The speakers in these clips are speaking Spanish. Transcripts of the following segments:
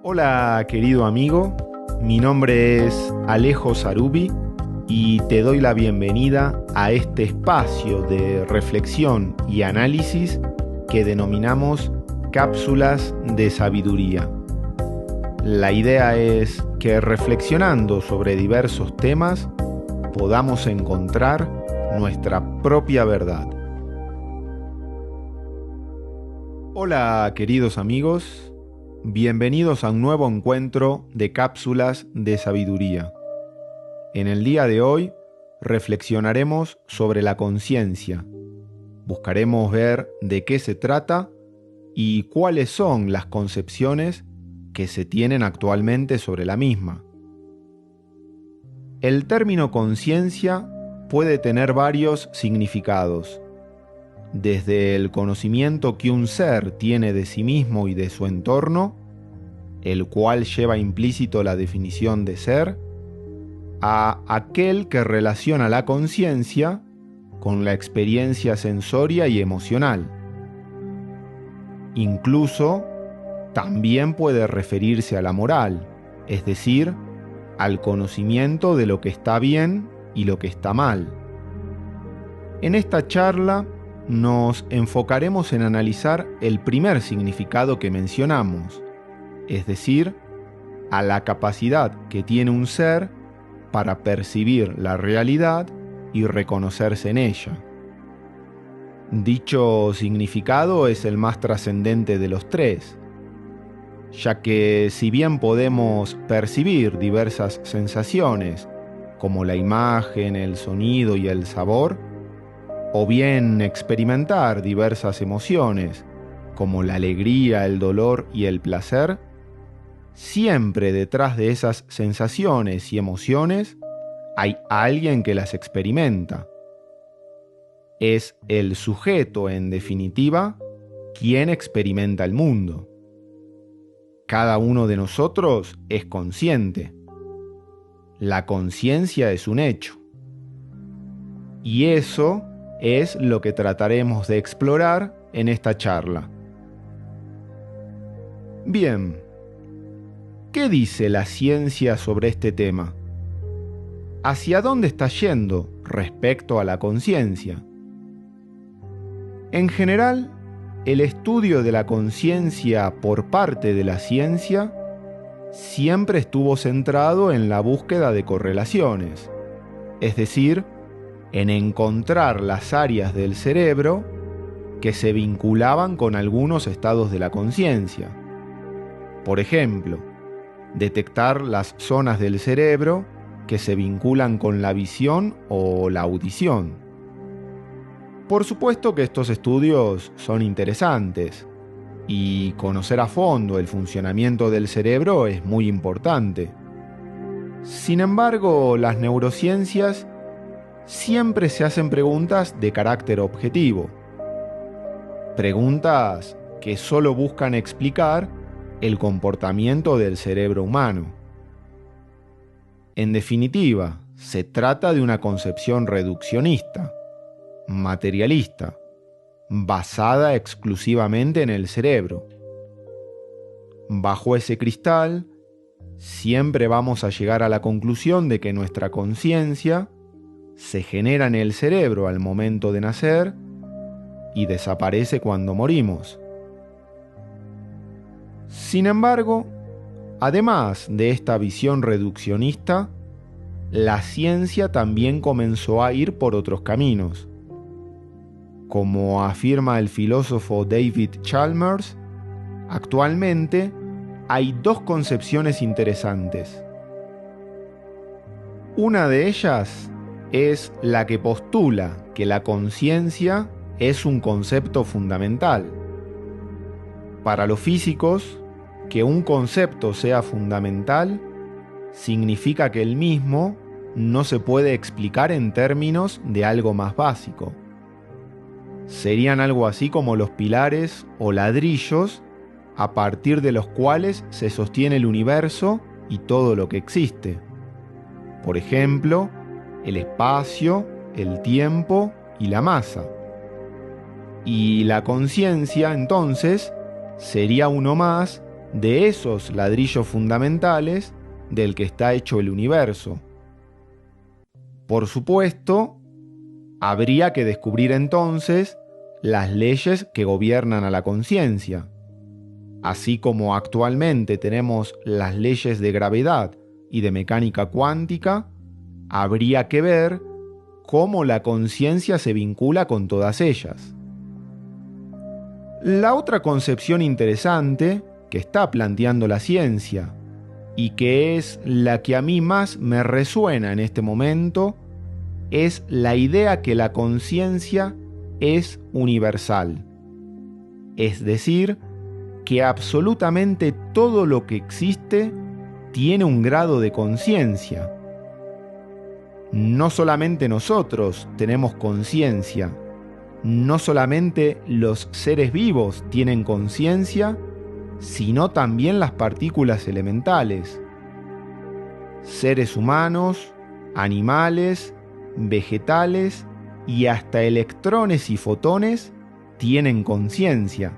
Hola querido amigo, mi nombre es Alejo Sarubi y te doy la bienvenida a este espacio de reflexión y análisis que denominamos Cápsulas de Sabiduría. La idea es que reflexionando sobre diversos temas podamos encontrar nuestra propia verdad. Hola queridos amigos, bienvenidos a un nuevo encuentro de Cápsulas de Sabiduría. En el día de hoy reflexionaremos sobre la conciencia. Buscaremos ver de qué se trata y cuáles son las concepciones que se tienen actualmente sobre la misma. El término conciencia puede tener varios significados, desde el conocimiento que un ser tiene de sí mismo y de su entorno, el cual lleva implícito la definición de ser, a aquel que relaciona la conciencia con la experiencia sensoria y emocional. Incluso, también puede referirse a la moral, es decir, al conocimiento de lo que está bien y lo que está mal. En esta charla nos enfocaremos en analizar el primer significado que mencionamos, es decir, a la capacidad que tiene un ser para percibir la realidad y reconocerse en ella. Dicho significado es el más trascendente de los tres, ya que si bien podemos percibir diversas sensaciones, como la imagen, el sonido y el sabor, o bien experimentar diversas emociones, como la alegría, el dolor y el placer, siempre detrás de esas sensaciones y emociones hay alguien que las experimenta. Es el sujeto, en definitiva, quien experimenta el mundo. Cada uno de nosotros es consciente. La conciencia es un hecho. Y eso es lo que trataremos de explorar en esta charla. Bien, ¿qué dice la ciencia sobre este tema? ¿Hacia dónde está yendo respecto a la conciencia? En general, el estudio de la conciencia por parte de la ciencia siempre estuvo centrado en la búsqueda de correlaciones, es decir, en encontrar las áreas del cerebro que se vinculaban con algunos estados de la conciencia. Por ejemplo, detectar las zonas del cerebro que se vinculan con la visión o la audición. Por supuesto que estos estudios son interesantes y conocer a fondo el funcionamiento del cerebro es muy importante. Sin embargo, las neurociencias siempre se hacen preguntas de carácter objetivo. Preguntas que solo buscan explicar el comportamiento del cerebro humano. En definitiva, se trata de una concepción reduccionista, materialista, basada exclusivamente en el cerebro. Bajo ese cristal, siempre vamos a llegar a la conclusión de que nuestra conciencia se genera en el cerebro al momento de nacer y desaparece cuando morimos. Sin embargo, además de esta visión reduccionista, la ciencia también comenzó a ir por otros caminos. Como afirma el filósofo David Chalmers, actualmente hay dos concepciones interesantes. Una de ellas es la que postula que la conciencia es un concepto fundamental. Para los físicos, que un concepto sea fundamental significa que el mismo no se puede explicar en términos de algo más básico. Serían algo así como los pilares o ladrillos a partir de los cuales se sostiene el universo y todo lo que existe. Por ejemplo, el espacio, el tiempo y la masa. Y la conciencia, entonces, sería uno más de esos ladrillos fundamentales del que está hecho el universo. Por supuesto, habría que descubrir entonces las leyes que gobiernan a la conciencia. Así como actualmente tenemos las leyes de gravedad y de mecánica cuántica, habría que ver cómo la conciencia se vincula con todas ellas. La otra concepción interesante que está planteando la ciencia, y que es la que a mí más me resuena en este momento, es la idea que la conciencia es universal. Es decir, que absolutamente todo lo que existe tiene un grado de conciencia. No solamente nosotros tenemos conciencia, no solamente los seres vivos tienen conciencia, sino también las partículas elementales. Seres humanos, animales, vegetales y hasta electrones y fotones tienen conciencia.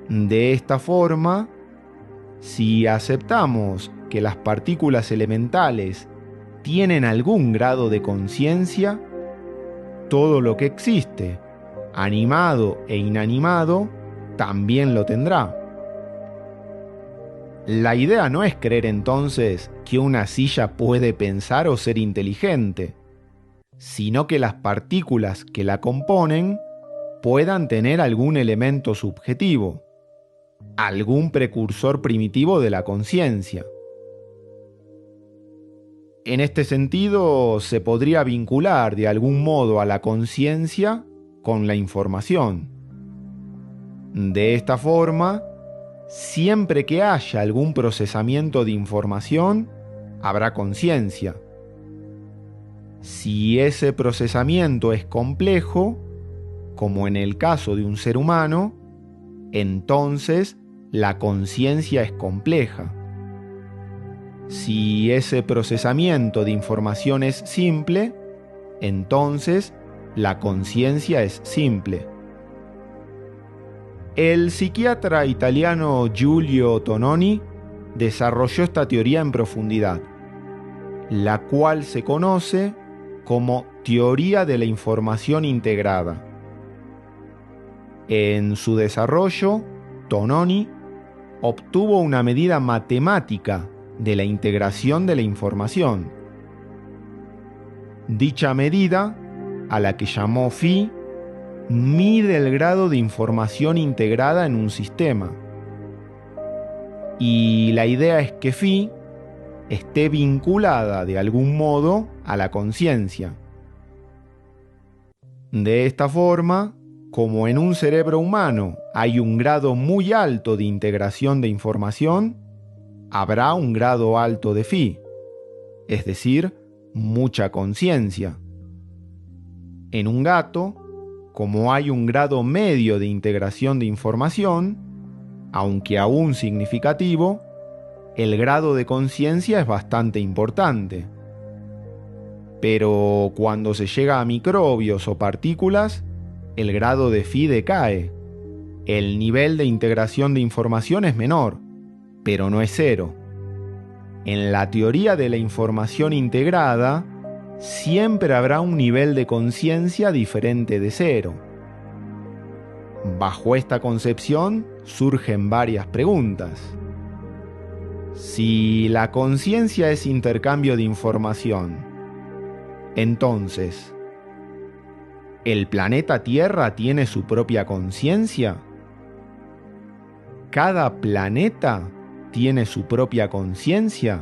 De esta forma, si aceptamos que las partículas elementales tienen algún grado de conciencia, todo lo que existe, animado e inanimado, también lo tendrá. La idea no es creer entonces que una silla puede pensar o ser inteligente, sino que las partículas que la componen puedan tener algún elemento subjetivo, algún precursor primitivo de la conciencia. En este sentido, se podría vincular de algún modo a la conciencia con la información. De esta forma, siempre que haya algún procesamiento de información, habrá conciencia. Si ese procesamiento es complejo, como en el caso de un ser humano, entonces la conciencia es compleja. Si ese procesamiento de información es simple, entonces la conciencia es simple. El psiquiatra italiano Giulio Tononi desarrolló esta teoría en profundidad, la cual se conoce como teoría de la información integrada. En su desarrollo, Tononi obtuvo una medida matemática de la integración de la información. Dicha medida, a la que llamó phi, mide el grado de información integrada en un sistema. Y la idea es que phi esté vinculada de algún modo a la conciencia. De esta forma, como en un cerebro humano hay un grado muy alto de integración de información, habrá un grado alto de phi, es decir, mucha conciencia. En un gato, como hay un grado medio de integración de información, aunque aún significativo, el grado de conciencia es bastante importante. Pero cuando se llega a microbios o partículas, el grado de phi decae. El nivel de integración de información es menor, pero no es cero. En la teoría de la información integrada, siempre habrá un nivel de conciencia diferente de cero. Bajo esta concepción surgen varias preguntas. Si la conciencia es intercambio de información, entonces, ¿el planeta Tierra tiene su propia conciencia? ¿Cada planeta tiene su propia conciencia?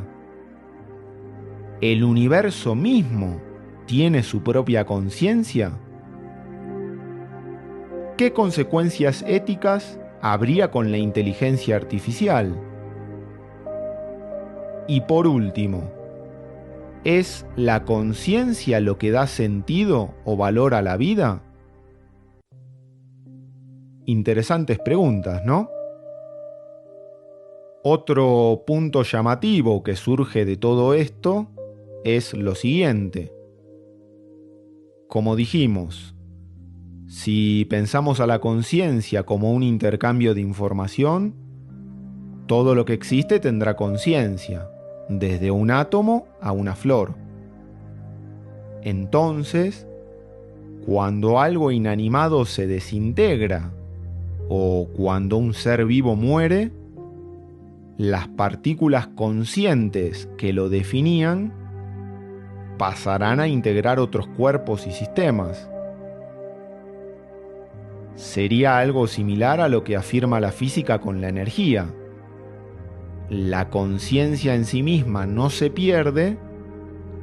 ¿El universo mismo tiene su propia conciencia? ¿Qué consecuencias éticas habría con la inteligencia artificial? Y por último, ¿es la conciencia lo que da sentido o valor a la vida? Interesantes preguntas, ¿no? Otro punto llamativo que surge de todo esto es lo siguiente. Como dijimos, si pensamos a la conciencia como un intercambio de información, Todo lo que existe tendrá conciencia, desde un átomo a una flor. Entonces, cuando algo inanimado se desintegra o cuando un ser vivo muere, las partículas conscientes que lo definían pasarán a integrar otros cuerpos y sistemas. Sería algo similar a lo que afirma la física con la energía. La conciencia en sí misma no se pierde,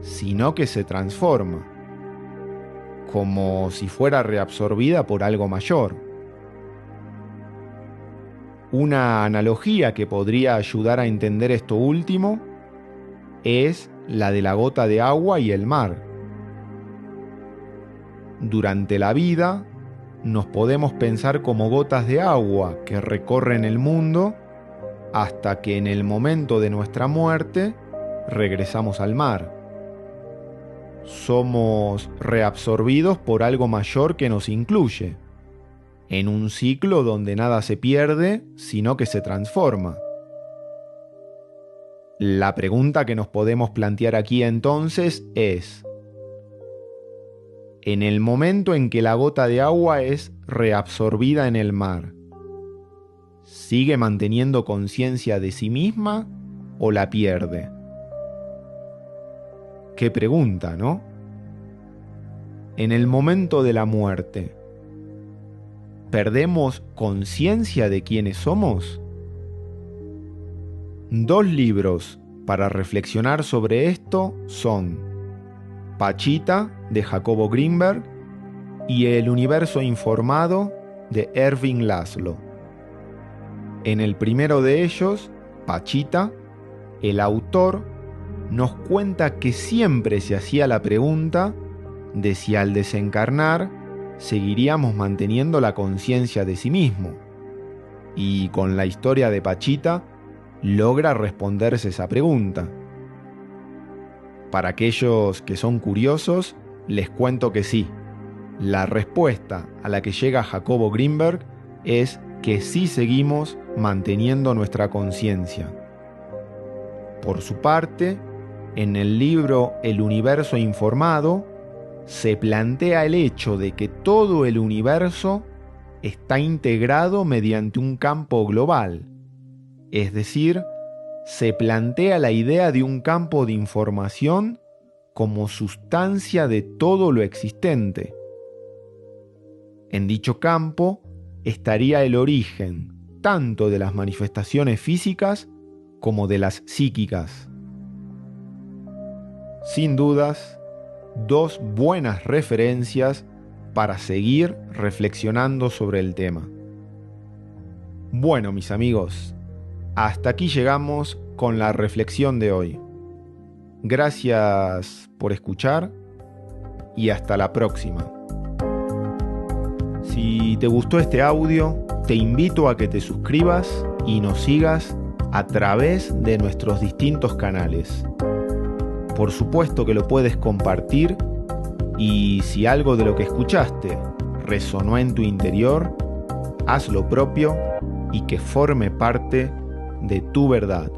sino que se transforma, como si fuera reabsorbida por algo mayor. Una analogía que podría ayudar a entender esto último es la de la gota de agua y el mar. Durante la vida, nos podemos pensar como gotas de agua que recorren el mundo hasta que en el momento de nuestra muerte regresamos al mar. Somos reabsorbidos por algo mayor que nos incluye, en un ciclo donde nada se pierde, sino que se transforma. La pregunta que nos podemos plantear aquí entonces es: en el momento en que la gota de agua es reabsorbida en el mar, ¿sigue manteniendo conciencia de sí misma o la pierde? Qué pregunta, ¿no? En el momento de la muerte, ¿perdemos conciencia de quiénes somos? Dos libros para reflexionar sobre esto son Pachita, de Jacobo Greenberg, y El universo informado, de Erving Laszlo. En el primero de ellos, Pachita, el autor nos cuenta que siempre se hacía la pregunta de si al desencarnar seguiríamos manteniendo la conciencia de sí mismo. Y con la historia de Pachita logra responderse esa pregunta. Para aquellos que son curiosos, les cuento que sí. La respuesta a la que llega Jacobo Greenberg es que sí seguimos manteniendo nuestra conciencia. Por su parte, en el libro El universo informado, se plantea el hecho de que todo el universo está integrado mediante un campo global, es decir, se plantea la idea de un campo de información como sustancia de todo lo existente. En dicho campo estaría el origen tanto de las manifestaciones físicas como de las psíquicas. Sin dudas, dos buenas referencias para seguir reflexionando sobre el tema. Bueno, mis amigos, hasta aquí llegamos con la reflexión de hoy. Gracias por escuchar y hasta la próxima. Si te gustó este audio, te invito a que te suscribas y nos sigas a través de nuestros distintos canales. Por supuesto que lo puedes compartir y si algo de lo que escuchaste resonó en tu interior, haz lo propio y que forme parte de tu verdad.